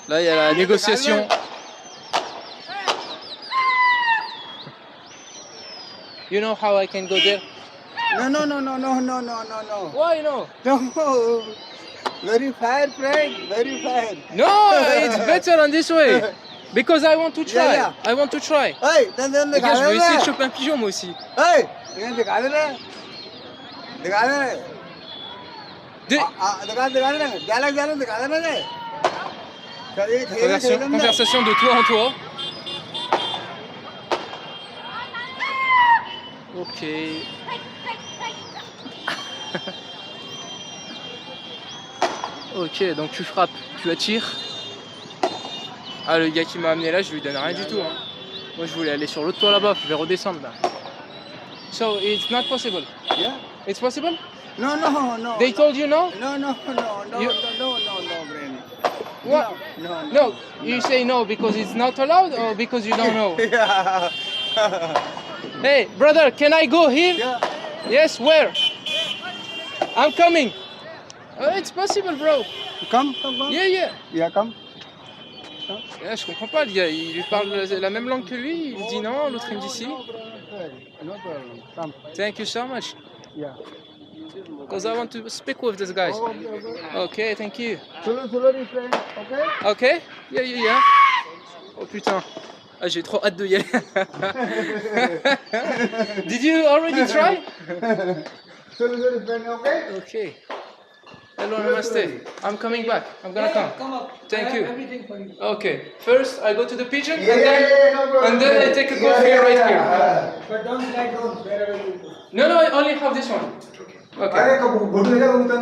Là, il y a la négociation. You know how I can go there? No. Why no? No. Very far, friend. Very far. No, it's better on this way. Because I want to try. Yeah. I want to try. Hey, then Les gars, दिखा je vais essayer de देना. choper un pigeon moi aussi. Hey, दिखा देना. दिखा देना. De- दिखा देना. जाना दिखा देना ने. Conversation de toi en toi. Ok. Ok, donc tu frappes, tu attires. Ah, le gars qui m'a amené là, je lui donne rien du tout. Hein. Moi, je voulais aller sur l'autre toit là-bas, je vais redescendre là. So, it's not possible. Yeah. It's possible? No. They told you no? No, You- friend. What? No. No, you say no because it's not allowed or because you don't know? Yeah. Hey, brother, can I go here? Yeah. Yes, where? I'm coming. Oh, it's possible, bro. Come. Yeah. Yeah, come. Yeah, je comprends pas, le gars, il lui parle la même langue que lui, il me dit non, l'autre il me dit si. No problem. Come. Thank you so much. Yeah. Because I want to speak with these guys. Okay, thank you. Slowly, friend. Okay. Okay? Yeah. Oh putain. Ah, j'ai trop hâte de y aller. Did you already try? Slowly, friend. Okay. Okay. Hello, namaste. I'm coming back. I'm gonna come. Come up. Thank I have you. everything for you. Okay. First, I go to the pigeon, No problem. and then I take a coffee right here. But don't slide down wherever you go. No, I only have this one. Okay.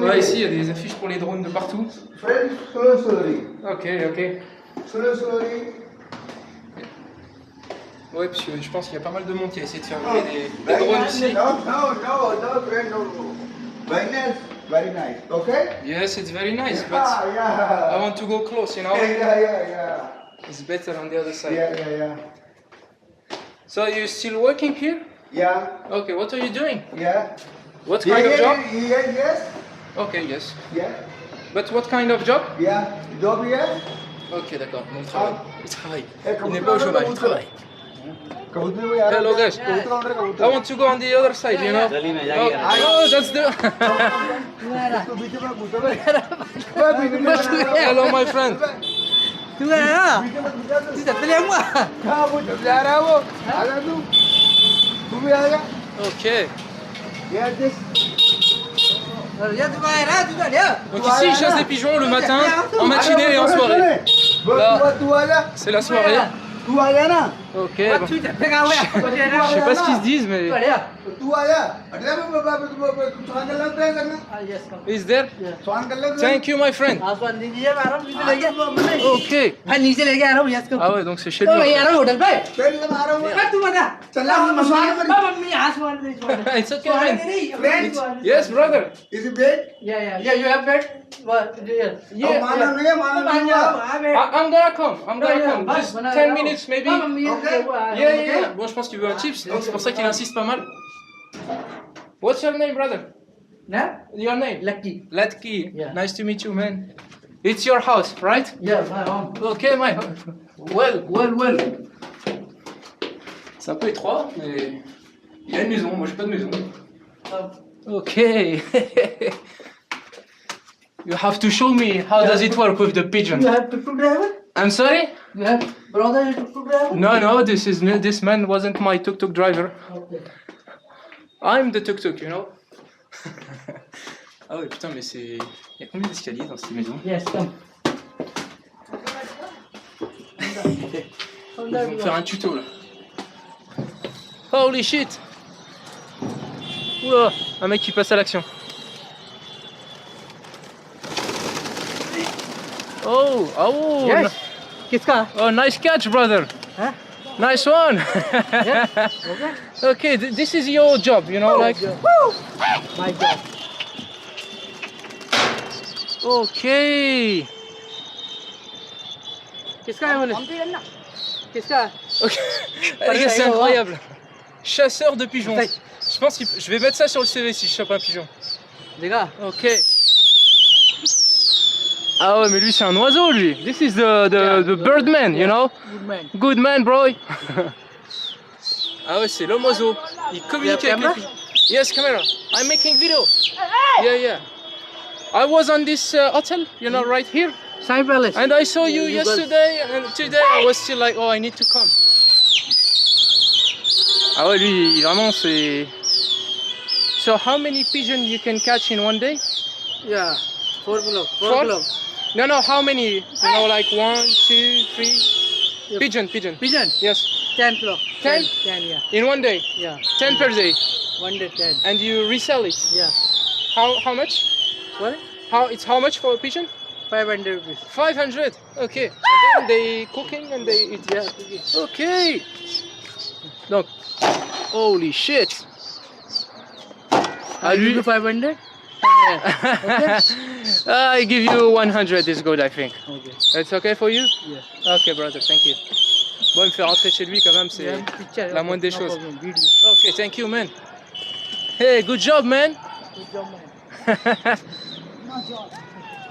Ouais, ici, il y a des affiches pour les drones de partout. Friend, slowly. Ok. Slowly. Ouais, parce que je pense qu'il y a pas mal de monde qui a essayé de faire voler des drones ici. No, friend, no. Very nice. Okay? Yes, it's very nice, but Yeah. I want to go close, you know? Yeah. It's better on the other side. Yeah. So you're still working here? Yeah. Okay, what are you doing? Yeah. What kind of job? Yes. Okay, yes. Yeah. But what kind of job? Yeah. Job here? Ok, d'accord. Donc, il travaille. Il n'est pas au chômage, il travaille. Hello guys. I want to go on the other side, you know. Oh, that's the. Hello, my friend. Tu es là? Tu t'appelles à moi? Ok. Viens, tu vas là, tu vas là. Donc ici, ils chassent des pigeons le matin, en matinée et en soirée. Là, c'est la soirée. Ok. Bon. Tu t'appelles à moi. Je sais pas ce qu'ils se disent, mais. Is there? Thank you, my friend. Ok. नीचे लेके आ रहा हूँ यस को Ah ouais, donc c'est chez lui. तो en मैं fait. आ रहा हूँ होटल पे तू बता चला मम्मी आसमान नहीं It's okay, man. Yes, brother. yeah you have bed Yeah. I'm gonna come. I'm gonna come. Just 10 minutes, maybe. Yeah. Bon, je pense qu'il veut un chips, donc c'est pour ça qu'il insiste pas mal. What's your name, brother? ना Your name? lucky Latki. Yeah. Nice to meet you, man. It's your house, right? yeah my home Okay, my. Well. C'est un peu étroit, mais il y a une maison. Moi, j'ai pas de maison. Okay. You have to show me how does it work with the pigeon. you have tuk-tuk driver I'm sorry? you have brother tuk-tuk driver No, this man wasn't my tuk-tuk driver. okay I'm the tuk-tuk, you know. Ah ouais, putain, mais c'est... Il y a combien d'escaliers dans cette maison? yes come Ils vont me faire un tuto, là. Holy shit! Oula, un mec qui passe à l'action. Oh, yes किसका oh, nice catch, brother. Huh? Nice one. Okay, this is your job, you know, like. my job Okay. किसका है बोले किसका Ok. Les gars, c'est incroyable. Chasseur de pigeons. Je pense que je vais mettre ça sur le CV si je chope un pigeon. देखा Ok. Ah ouais, mais lui c'est un oiseau, lui. This is the birdman, you know. good man Good man, bro. Ah ouais, c'est l'homme oiseau. Il communique You have avec les pigeons. Yes, camera. I'm making video. Yeah. I was on this hotel, you know, right here. Sai Palace And I saw you You got- yesterday, and today I was still like, oh, I need to come. Ah ouais, lui, vraiment, c'est... So how many pigeons you can catch in one day? yeah 4 kilo 4 Four? kilo No, how many? You know, like 1, 2, 3? Yeah. Pigeon. pigeon Yes. 10 kilo 10? 10 yeah In one day? yeah 10 per day. one day 10 And you resell it? yeah How much? what How much for a pigeon? 500 rupees 500. Okay. And then they cooking and they eat. yeah okay. Okay. Donc, holy shit. I give you 500 yeah I give you 100 is good, I think. okay It's okay for you? yeah Okay, brother, thank you. Bon, il me fait rentrer chez lui quand même, c'est Yeah, picture, la moindre des no choses. problem, video. Okay, thank you, man. Hey, good job, man. Good job, man.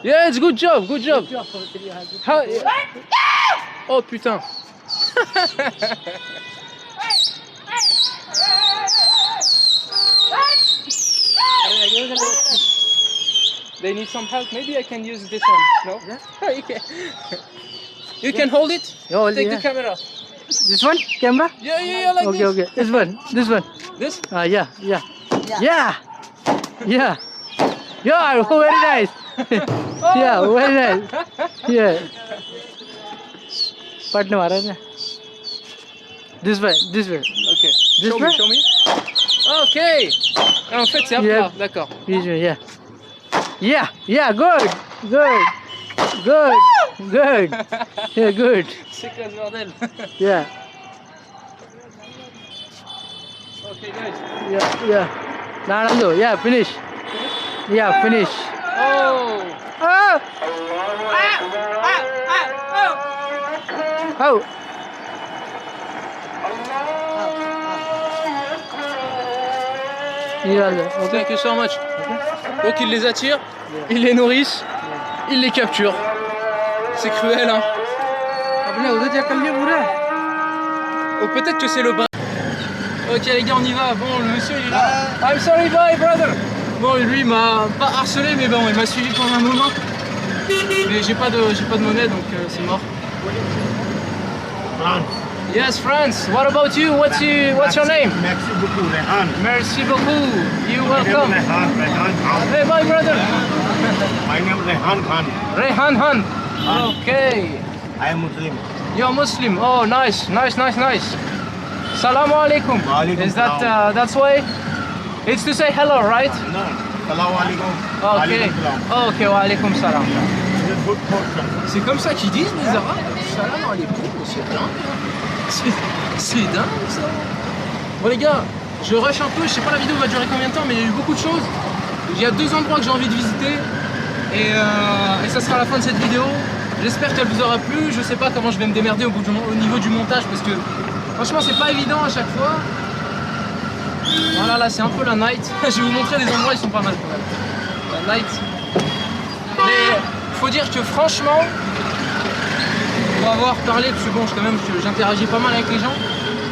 Yeah, it's good job. Good job. How... Oh putain. They need some help. Maybe I can use this one. No? Yeah. You can hold it? You hold it, Take the yeah. camera. This one, camera? Yeah, like Okay, this. okay. This one, this one. This? Yeah. Yeah, very nice. Yeah, very nice. Yeah. Partner मारा ना. This way. Ok. This Show me, way? show me. Ok. Ah, en fait, c'est à Yeah. plat. D'accord. This way, yeah. Yeah, good. Yeah, good. C'est quoi ce bordel? Yeah. Ok, guys. Yeah. Nanando, yeah, finish. Yeah, finish. Oh. Oh! Oh! Okay. Thank you so much. Donc ils les attirent, ils les nourrissent, ils les capturent. C'est cruel, hein. Ou peut-être que c'est le bras. Ok les gars, on y va. Bon, le monsieur il est là. I'm sorry, bye brother. Bon, lui il m'a pas harcelé, mais bon, il m'a suivi pendant un moment. Mais j'ai pas de monnaie, donc c'est mort. France. Yes, France. What about you? What's your name? Merci beaucoup, Rehan. Merci beaucoup. You welcome. Rehan Khan. Hey, bye brother. My name is Rehan Khan. Rehan Han. Okay. I am Muslim. You're Muslim. Oh, nice. Salamu alaikum. Wa alaikum Is that salam. that's why? It's to say hello, right? No. Assalamu alaikum. Okay. Alaikum salam. Okay, wa alaikum salam. It's a good portion. C'est comme ça qu'ils disent les Arabes. Salam alaikum. C'est dingue. C'est dingue ça. Bon les gars, je rush un peu. Je sais pas la vidéo va durer combien de temps, mais il y a eu beaucoup de choses. Il y a 2 endroits que j'ai envie de visiter et ça sera la fin de cette vidéo. J'espère qu'elle vous aura plu. Je sais pas comment je vais me démerder au niveau du montage parce que franchement c'est pas évident à chaque fois. Voilà, là c'est un peu la night. Je vais vous montrer les endroits, ils sont pas mal quand même. La night. Mais faut dire que franchement, pour avoir parlé, parce que bon quand même j'interagis pas mal avec les gens,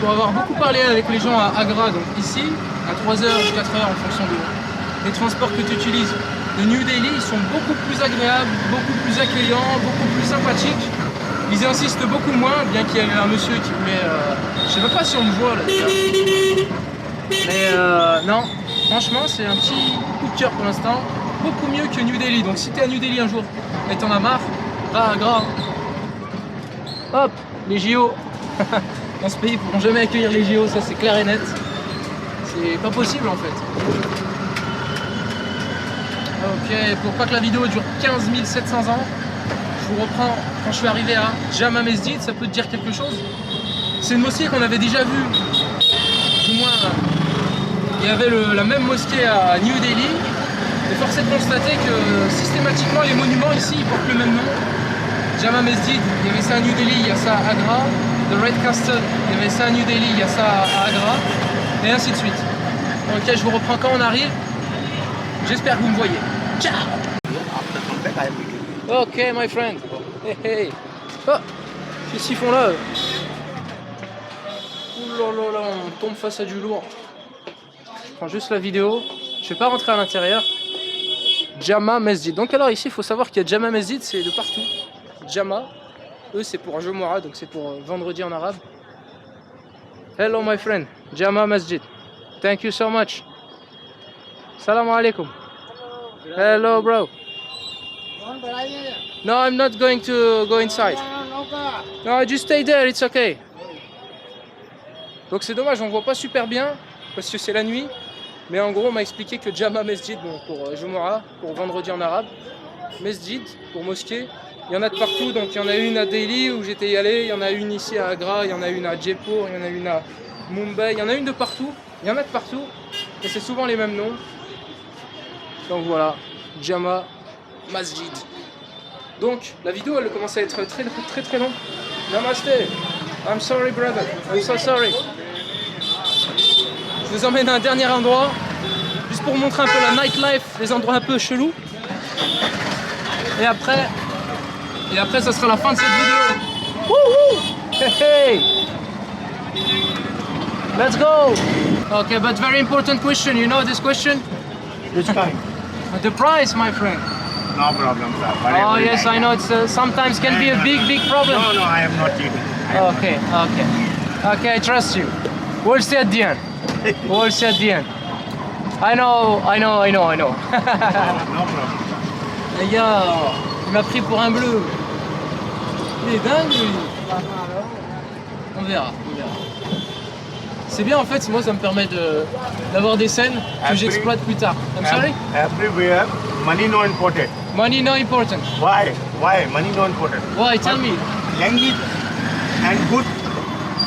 pour avoir beaucoup parlé avec les gens à Agra, donc ici, à 3h ou 4h en fonction des transports que tu utilises. De New Delhi, ils sont beaucoup plus agréables, beaucoup plus accueillants, beaucoup plus sympathiques. Ils insistent beaucoup moins, bien qu'il y ait un monsieur qui voulait... je sais même pas si on me voit là déjà. Mais non, franchement c'est un petit coup de cœur pour l'instant. Beaucoup mieux que New Delhi. Donc si t'es à New Delhi un jour et t'en as marre, va à Agra. Hop, les JO. Dans ce pays, ils pourront jamais accueillir les JO, ça c'est clair et net. C'est pas possible en fait. Ok, pour pas que la vidéo dure 15 700 ans, je vous reprends quand je suis arrivé à Jama Mesjid, ça peut te dire quelque chose. C'est une mosquée qu'on avait déjà vue, du moins il y avait la même mosquée à New Delhi, et force est de constater que systématiquement les monuments ici ils portent le même nom. Jama Mesjid, il y avait ça à New Delhi, il y a ça à Agra. The Red Castle, il y avait ça à New Delhi, il y a ça à Agra, et ainsi de suite. Ok, je vous reprends quand on arrive. J'espère que vous me voyez. Ciao. Ok, my friend. Hey, hey. Oh, qu'est-ce qu'ils font là? Ouh là là là, on tombe face à du lourd. Je prends juste la vidéo. Je vais pas rentrer à l'intérieur. Jama Mesjid. Donc alors ici, il faut savoir qu'il y a Jama Mesjid, c'est de partout. Jama, eux c'est pour Jumu'ah, donc c'est pour vendredi en arabe. Hello my friend, Jama Mesjid. Thank you so much. Salam alaikum. Hello bro. No, I'm not going to go inside. No, just stay there, it's okay. Donc c'est dommage, on voit pas super bien parce que c'est la nuit. Mais en gros, on m'a expliqué que Jama Mesjid, bon, pour Jumu'ah, pour vendredi en arabe, Mesjid pour mosquée, il y en a de partout. Donc il y en a une à Delhi où j'étais y allé, il y en a une ici à Agra, il y en a une à Jaipur, il y en a une à Mumbai, il y en a une de partout. Il y en a de partout et c'est souvent les mêmes noms. Donc voilà, Jama Mesjid. Donc la vidéo elle commence à être très longue. Namaste. I'm sorry brother. I'm so sorry. Je vous emmène à un dernier endroit, juste pour vous montrer un peu la nightlife, les endroits un peu chelous. Et après ça sera la fin de cette vidéo. Wouhou! Hey, hey. Let's go! Okay, but very important question. You know this question? Which kind? The price, my friend. No problem, sir. Oh yes, I know. It's sometimes can be a big problem. No, I am not cheating. Okay, I trust you. We'll see at the end. We'll see at the end. I know. No problem. Les gars, il m'a pris pour un bleu. Il est dingue lui. On verra. C'est bien en fait, moi ça me permet d'avoir des scènes que j'exploite plus tard. I'm sorry? Everywhere, money no important. Money not important. Why? Money no important. Why? Tell me. Language and good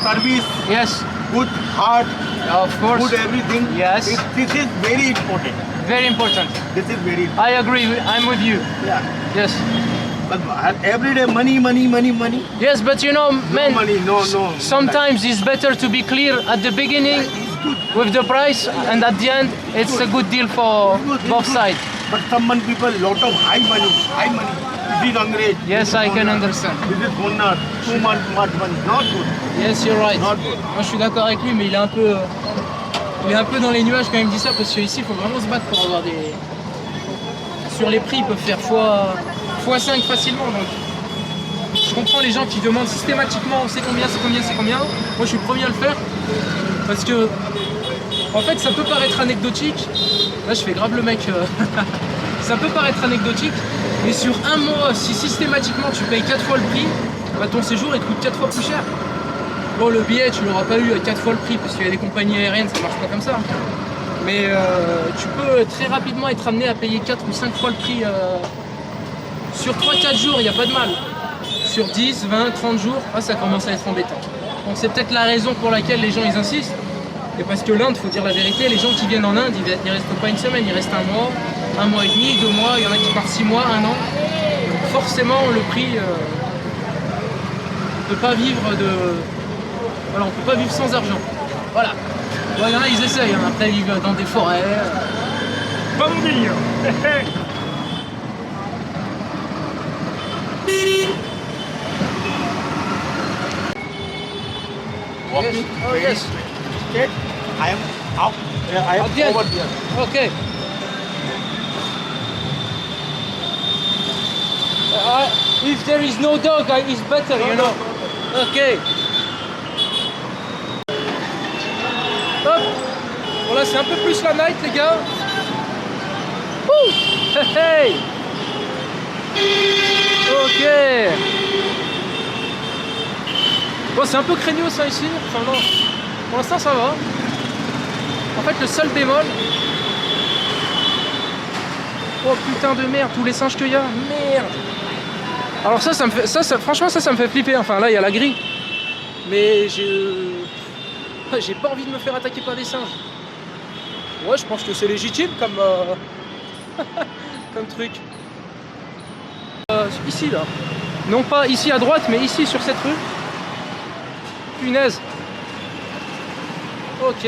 service, Yes, good heart, of course. good everything. Yes. This is very important. Very important. This is very important. I agree. I'm with you. Yeah. Yes. But every day money. Yes, but you know, man. Money, no. Sometimes it's better to be clear at the beginning with the price, and at the end it's a good deal for both sides. But some people lot of high money. big Angrez. Yes, I can understand. This is 2 months, not good. Yes, you're right. Not good. Moi, je suis d'accord avec lui, mais il est un peu dans les nuages quand il me dit ça, parce qu'ici, il faut vraiment se battre pour avoir des... Sur les prix, ils peuvent faire x5 facilement. Donc, je comprends les gens qui demandent systématiquement c'est combien. Moi, je suis le premier à le faire, parce que, en fait, ça peut paraître anecdotique. Là, je fais grave le mec. Ça peut paraître anecdotique, mais sur un mois, si systématiquement tu payes 4 fois le prix, bah, ton séjour il te coûte 4 fois plus cher. Bon, le billet, tu l'auras pas eu à 4 fois le prix, parce qu'il y a des compagnies aériennes, ça marche pas comme ça. Mais tu peux très rapidement être amené à payer 4 ou 5 fois le prix sur 3-4 jours, il n'y a pas de mal. Sur 10, 20, 30 jours, ça commence à être embêtant. Donc c'est peut-être la raison pour laquelle les gens ils insistent. Et parce que l'Inde, faut dire la vérité, les gens qui viennent en Inde, ils restent pas une semaine, ils restent un mois et demi, 2 mois, il y en a qui partent 6 mois, 1 an. Donc forcément le prix, on peut pas vivre Voilà, on peut pas vivre sans argent. Voilà. Bon, il y en a, ils essayent, hein. Après ils vivent dans des forêts. Pas mon délire. Walking. Oh yes. Straight. I am out. I am Okay. over here. Okay. If there is no dog, it's better, you know. Okay. Hop. Bon là c'est un peu plus la night les gars. Wouh. Hey, hey. Ok. Bon c'est un peu craignos ça ici. Enfin non. Pour l'instant ça va. En fait le seul bémol. Oh putain de merde, tous les singes qu'il y a. Merde. Alors ça me fait. Franchement ça me fait flipper. Enfin là il y a la grille. Mais j'ai pas envie de me faire attaquer par des singes. Ouais, je pense que c'est légitime comme, comme truc. Ici là. Non pas ici à droite, mais ici sur cette rue. Punaise. Ok.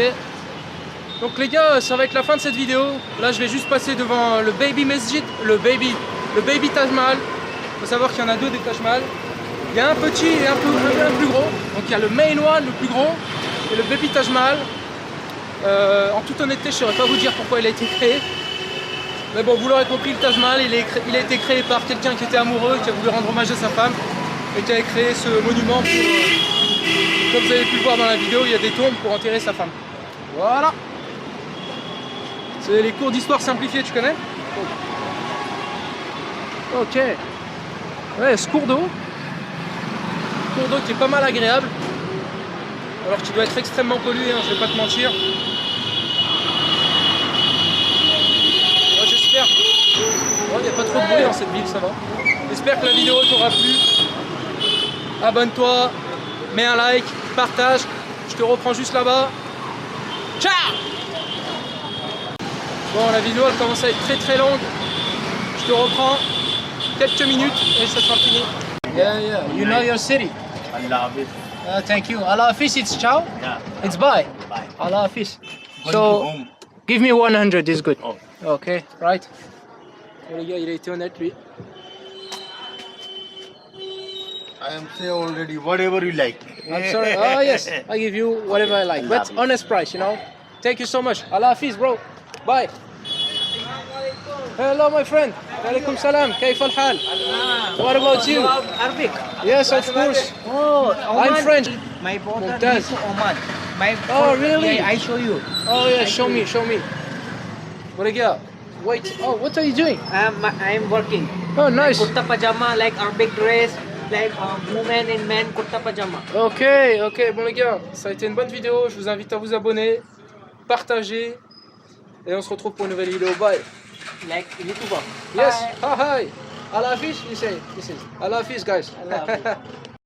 Donc les gars, ça va être la fin de cette vidéo. Là, je vais juste passer devant le Baby Masjid, le Baby Taj Mahal. Il faut savoir qu'il y en a 2 des Taj Mahal. Il y a un petit et un plus gros. Donc il y a le main one, le plus gros, et le Baby Taj Mahal. En toute honnêteté, je ne saurais pas vous dire pourquoi il a été créé. Mais bon, vous l'aurez compris, le Taj Mahal, il a été créé par quelqu'un qui était amoureux, qui a voulu rendre hommage à sa femme, et qui a créé ce monument pour, comme vous avez pu le voir dans la vidéo, il y a des tombes pour enterrer sa femme. Voilà. C'est les cours d'histoire simplifiés, tu connais? Ok. Ouais, ce cours d'eau qui est pas mal agréable. Alors qu'il doit être extrêmement pollué, hein, je vais pas te mentir. J'espère. Il n'y a pas trop de bruit dans cette ville, ça va. J'espère que la vidéo t'aura plu. Abonne-toi, mets un like, partage. Je te reprends juste là-bas. Ciao! Bon, la vidéo elle commence à être très longue. Je te reprends quelques minutes et ça sera fini. Yeah. You know your city. Allah Hafiz. Thank you. Allah Hafiz, it's ciao? Yeah. It's bye. Bye. Allah Hafiz. Going to So, home. give me 100 is good. Oh. Okay, right. Bon, les gars, il a été honnête lui. I am say already whatever you like. I'm sorry. Oh yes, I give you whatever I like, but honest price, you know. Thank you so much. Allah Hafiz, bro. Bye. Hello, my friend. Alaikum salam. كيف الحال? What about you? Arabic. Yes, of course. Oh, I'm Oman. French. My brother Mumtaz. is Oman. My Oh, really? Yeah, I show you. Oh yeah, show me. What do you got? Wait. Oh, what are you doing? I am working. Oh, nice. Kurta pajama, like Arabic dress, like women and men kurta pajama. Ok, bon les gars, ça a été une bonne vidéo, je vous invite à vous abonner, partager, et on se retrouve pour une nouvelle vidéo, bye. Like YouTuber. Yes, hi. Allah Hafiz, you say, this is Allah Hafiz guys. Allah Hafiz.